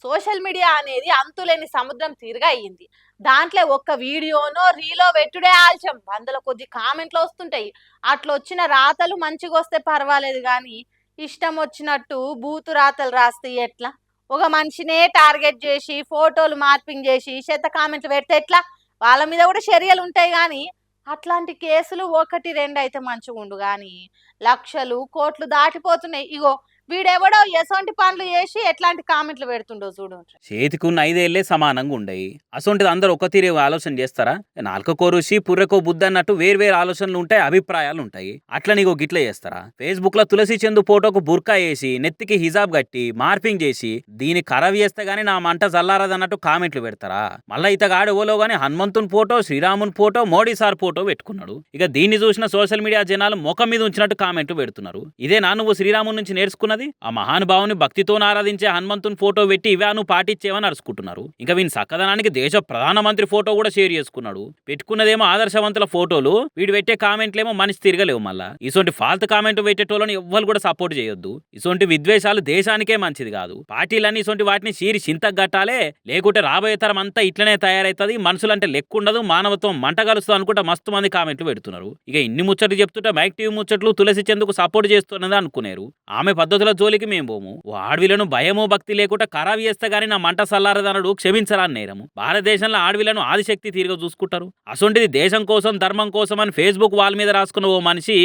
Social media అనేది అంతులేని సముద్రం తీరుగా అయ్యింది. దాంట్లో ఒక్క వీడియోనో, రీలో పెట్టుడే ఆల్చం. వందల కొద్ది కామెంట్లు వస్తుంటాయి. అట్లొచ్చిన రాతలు మంచిగొస్తే పర్వాలేదు గానీ, ఇష్టం వచ్చినట్టు బూతు రాతలు రాస్తే ఎట్లా? ఒక మనిషినే టార్గెట్ చేసి, ఫోటోలు మార్పింగ్ చేసి, చెత్త కామెంట్లు పెడితే ఎట్లా? వాళ్ళ మీద కూడా చర్యలు ఉంటాయి గానీ, అట్లాంటి కేసులు 1, 2 అయితే మంచిగుండు గానీ, లక్షలు, కోట్లు దాటిపోతున్నాయి. ఇగో వీడెవడో ఎసొంటి పనులు చేసి ఎట్లాంటి కామెంట్లు పెడుతుండో చూడుండ్రి. చేతికున్న 5 ఏళ్లే సమానంగా ఉండయి. అసొంటిది అందరూ ఒక తీరే ఆలోచన చేస్తారా? నాలుకకో రుచి పుర్రెకో బుద్ధి అన్నట్టు వేర్వేరు ఆలోచనలు ఉంటాయి, అభిప్రాయాలు ఉంటాయి. అట్లా నీకు గిట్ల చేస్తారా? ఫేస్బుక్ లో తులసి చందు ఫోటోకు బుర్కా వేసి నెత్తికి హిజాబ్ కట్టి మార్పింగ్ చేసి దీని ఖరాబ్ చేస్తే గానీ నా మంట చల్లారదన్నట్టు కామెంట్లు పెడతారా? మళ్ళా ఇతగాడు ఓలో గానీ హనుమంతుని ఫోటో, శ్రీరాముని ఫోటో, మోడీ సార్ ఫోటో పెట్టుకున్నాడు. ఇక దీన్ని చూసిన సోషల్ మీడియా జనాలు ముఖం మీద ఉంచినట్టు కామెంట్లు పెడుతున్నారు. ఇదేనా నువ్వు శ్రీరాముని నుంచి నేర్చుకున్నది? ఆ మహానుభావుని భక్తితో ఆరాధించే హనుమంతుని ఫోటో పెట్టి ఇవా నువ్వు పాటించేవని అరుచుకుంటున్నారు. ఇంకా వీని సక్కదనానికి దేశ ప్రధానమంత్రి ఫోటో కూడా షేర్ చేసుకున్నాడు. పెట్టుకున్నదేమో ఆదర్శవంతుల ఫోటోలు, వీడు పెట్టే కామెంట్లేమో మనిషి తిరగలేవు. మళ్ళా ఇసొంటి ఫాల్తు కామెంట్ పెట్టేటోళ్ళని ఎవ్వరు కూడా సపోర్ట్ చేయొద్దు. ఇసొంటి విద్వేషాలు దేశానికే మంచిది కాదు. పార్టీలన్నీ ఇసొంటి వాటిని చీరి చింతగట్టాలే, లేకుంటే రాబోయే తరం అంతా ఇట్లనే తయారైతుంది. మనుషులంటే లెక్కుండదు, మానవత్వం మంట కలుస్తుంది అనుకుంటా మస్తు మంది కామెంట్లు పెడుతున్నారు. ఇక ఇన్ని ముచ్చట్లు చెప్తుంటే మైక్ టీవీ ముచ్చట్లు తులసి చందుకు సపోర్ట్ చేస్తున్నది అనుకునేరు. ఆమె పద్ధతుల జోలికి మేము పోము. ఆడవిలను భయమో భక్తి లేకుండా ఖరాబ్ చేస్తే గానీ నా మంట సల్లారదనడు క్షమించరాని నేరము. భారతదేశంలో ఆడవిలను ఆదిశక్తి తీరుగా చూసుకుంటారు. అసొంటిది దేశం కోసం ధర్మం కోసం అని ఫేస్బుక్ వాల్ మీద రాసుకున్న ఓ మనిషి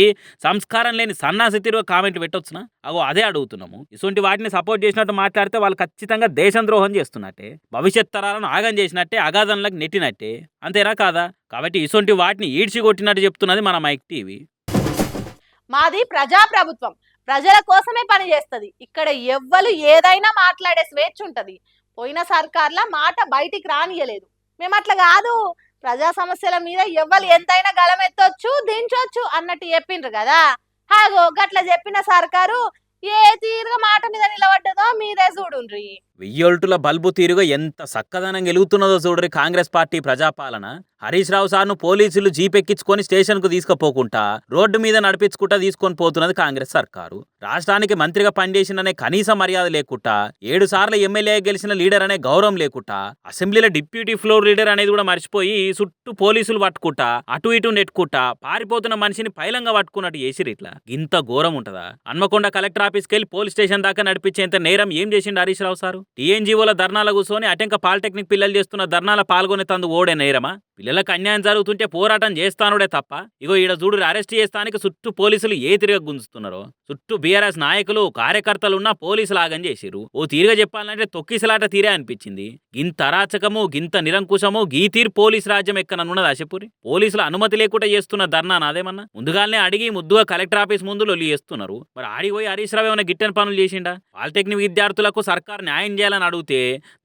సంస్కారం లేని సన్నాసి తీరుగా కామెంట్ పెట్టొచ్చునా? అగో అదే అడుగుతున్నాము. ఇసొంటి వాటిని సపోర్ట్ చేసినట్టు మాట్లాడితే వాళ్ళు ఖచ్చితంగా దేశం ద్రోహం చేస్తున్నట్టే, భవిష్యత్ తరాలను ఆగం చేసినట్టే, అగాధంలకు నెట్టినట్టే. అంతేనా కాదా? కాబట్టి ఇసొంటి వాటిని ఈడ్చి కొట్టినట్టు చెప్తున్నది మన మైక్ టీవీ. మాది ప్రజాప్రభుత్వం, ప్రజల కోసమే పనిచేస్తుంది. ఇక్కడ ఎవ్వరు ఏదైనా మాట్లాడే స్వేచ్ఛ ఉంటది. పోయిన సర్కార్ల మాట బయటికి రానియలేదు. మేము అట్లా కాదు, ప్రజా సమస్యల మీద ఎవ్వరు ఎంతైనా గలమెత్తొచ్చు, దించొచ్చు అన్నట్టు చెప్పిండ్రు కదా. హాగో గట్ల చెప్పిన సర్కారు ఏ తీరుగా మాట మీద నిలబడ్డదో మీరే చూడుండ్రి. వెయ్యొల్టుల బల్బు తీరుగా ఎంత సక్కదనం గెలుగుతున్నదో చూడరి కాంగ్రెస్ పార్టీ ప్రజాపాలన. హరీష్ రావు సార్ను పోలీసులు జీపెక్కించుకొని స్టేషన్ కు తీసుకుపోకుండా రోడ్డు మీద నడిపించుకుంటా తీసుకొని పోతున్నది కాంగ్రెస్ సర్కారు. రాష్ట్రానికి మంత్రిగా పనిచేసిననే కనీస మర్యాద లేకుండా, 7 సార్లు ఎమ్మెల్యే గెలిచిన లీడర్ అనే గౌరవం లేకుండా, అసెంబ్లీలో డిప్యూటీ ఫ్లోర్ లీడర్ అనేది కూడా మర్చిపోయి చుట్టూ పోలీసులు పట్టుకుంటా అటు ఇటు నెట్టుకుంటా పారిపోతున్న మనిషిని పైలంగా పట్టుకున్నట్టు చేసిరు. ఇట్లా ఇంత ఘోరం ఉంటదా? హన్మకొండ కలెక్టర్ ఆఫీస్కి వెళ్ళి పోలీస్ స్టేషన్ దాకా నడిపించేంత నేరం ఏం చేసిండు హరీష్ రావు సారు? టీఎన్జీఓల ధర్నాల కూర్చొని అటెంక పాలిటెక్నిక్ పిల్లలు చేస్తున్న ధర్నాల పాల్గొనే తందు ఓడే నేరమా? పిల్లలకు అన్యాయం జరుగుతుంటే పోరాటం చేస్తానుడే తప్ప, ఇగో ఈడ చూడు అరెస్ట్ చేస్తానికి చుట్టూ పోలీసులు ఏ తిరిగా గుంజుతున్నారో. చుట్టూ బీఆర్ఎస్ నాయకులు కార్యకర్తలున్నా పోలీసులు ఆగం చేసిరు. ఓ తీరుగా చెప్పాలంటే తొక్కిసలాట తీరే అనిపించింది. గింత అరాచకము, గింత నిరంకుశము, గీ తీరు పోలీసు రాజ్యం ఎక్కనన్నది ఆశపూరి. పోలీసుల అనుమతి లేకుండా చేస్తున్న ధర్నా నాదేమన్నా? ముందుగానే అడిగి ముద్దుగా కలెక్టర్ ఆఫీస్ ముందు లొల్లి చేస్తున్నారు. మరి ఆడిపోయి హరీష్ రావు ఏమైనా గిట్టని పనులు చేసిండా? పాలిటెక్నిక్ విద్యార్థులకు సర్కార్ న్యాయం చేయాలని అడిగితే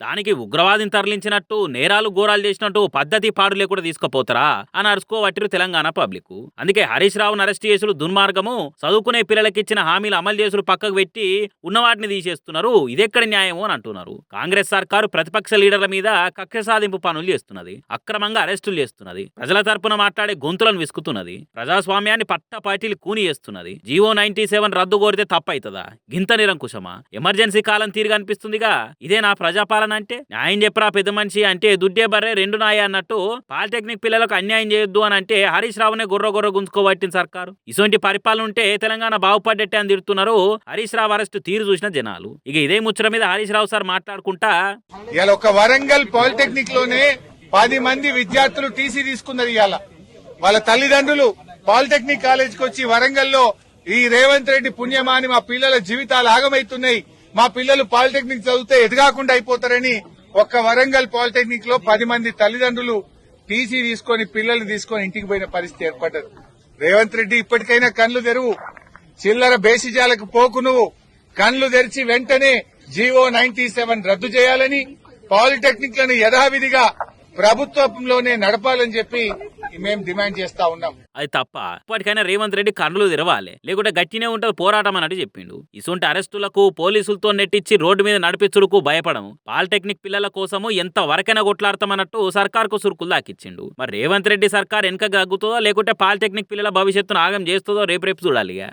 దానికి ఉగ్రవాదిని తరలించినట్టు, నేరాలు ఘోరాలు చేసినట్టు పద్ధతి పాడు లేకుండా తీసుకుపోతారా అని అరుచుకోవట్టిరు తెలంగాణ పబ్లిక్. అందుకే హరీష్ రావును అరెస్ట్ చేసులు దుర్మార్గము, చదువుకునే పిల్లలకి ఇచ్చిన హామీలు అమలు చేసులు పక్కకు పెట్టి ఉన్నవాటిని తీసేస్తున్నారు. ఇదెక్కడ న్యాయమో అని అంటున్నారు. కాంగ్రెస్ సర్కారు ప్రతిపక్ష లీడర్ల మీద కక్ష సాధింపు పనులు చేస్తున్నది, అక్రమంగా అరెస్టులు చేస్తున్నది, ప్రజల తరపున మాట్లాడే గొంతులను విసుకుతున్నది, ప్రజాస్వామ్యాన్ని పట్ట పార్టీలు కూని చేస్తున్నది. జీవో 97 రద్దు కోరితే తప్పైతదా? గింత నిరంకుశమా? ఎమర్జెన్సీ కాలం తీరుగా అనిపిస్తుందిగా. ఇదే నా ప్రజాపాలన అంటే? న్యాయం చెప్పరా పెద్ద మనిషి అంటే దుడ్డే బర్రే రెండు నాయ అన్నట్టు పాలిటెక్నిక్ పిల్లలకు అన్యాయం చేయొద్దు అని అంటే హరీష్ రావునే గొర్ర గుంజుకోబట్టిన సర్కారు. ఇటువంటి పరిపాలన ఉంటే తెలంగాణ బాగుపడ్డట్టే అని తిడుతున్నారు హరీష్ రావు అరెస్ట్ తీరు చూసిన జనాలు. ఇక ఇదే ముచ్చట మీద హరీష్ రావు సార్ మాట్లాడుకుంటా, ఇవాళ ఒక వరంగల్ పాలిటెక్నిక్ లోనే 10 మంది విద్యార్థులు టీసీ తీసుకున్నారు. ఇవాళ వాళ్ళ తల్లిదండ్రులు పాలిటెక్నిక్ కాలేజీకి వచ్చి వరంగల్లో ఈ రేవంత్ రెడ్డి పుణ్యమాని మా పిల్లల జీవితాలు ఆగమైతున్నాయి, మా పిల్లలు పాలిటెక్నిక్ చదివితే ఎదగాకుండా అయిపోతారని ఒక్క వరంగల్ పాలిటెక్నిక్ లో 10 మంది తల్లిదండ్రులు టీసీ తీసుకొని పిల్లల్ని తీసుకొని ఇంటికి పోయిన పరిస్థితి ఏర్పడ్డది. రేవంత్ రెడ్డి ఇప్పటికైనా కళ్లు తెరువు, చిల్లర బేసిజాలకు పోకు, నువ్వు కళ్లు తెరిచి వెంటనే జీవో 97 రద్దు చేయాలని, పాలిటెక్నిక్ లను యథావిధిగా ప్రభుత్వంలోనే నడపాలని చెప్పి మేము డిమాండ్ చేస్తా ఉన్నాం. అది తప్ప ఇప్పటికైనా రేవంత్ రెడ్డి కన్నులు తెరవాలి, లేకుంటే గట్టినే ఉంటుంది పోరాటం అన్నట్టు చెప్పిండు. ఇసుంటి అరెస్టులకు పోలీసులతో నెట్టించి రోడ్డు మీద నడిపించులకు భయపడము, పాలిటెక్నిక్ పిల్లల కోసము ఎంత వరకైనా కొట్లాడతామన్నట్టు సర్కార్కు సురుకులు దాకిచ్చిండు. మరి రేవంత్ రెడ్డి సర్కార్ వెనక గగ్గుతుందో లేకుంటే పాలిటెక్నిక్ పిల్లల భవిష్యత్తును ఆగం చేస్తుందో రేపు చూడాలిగా.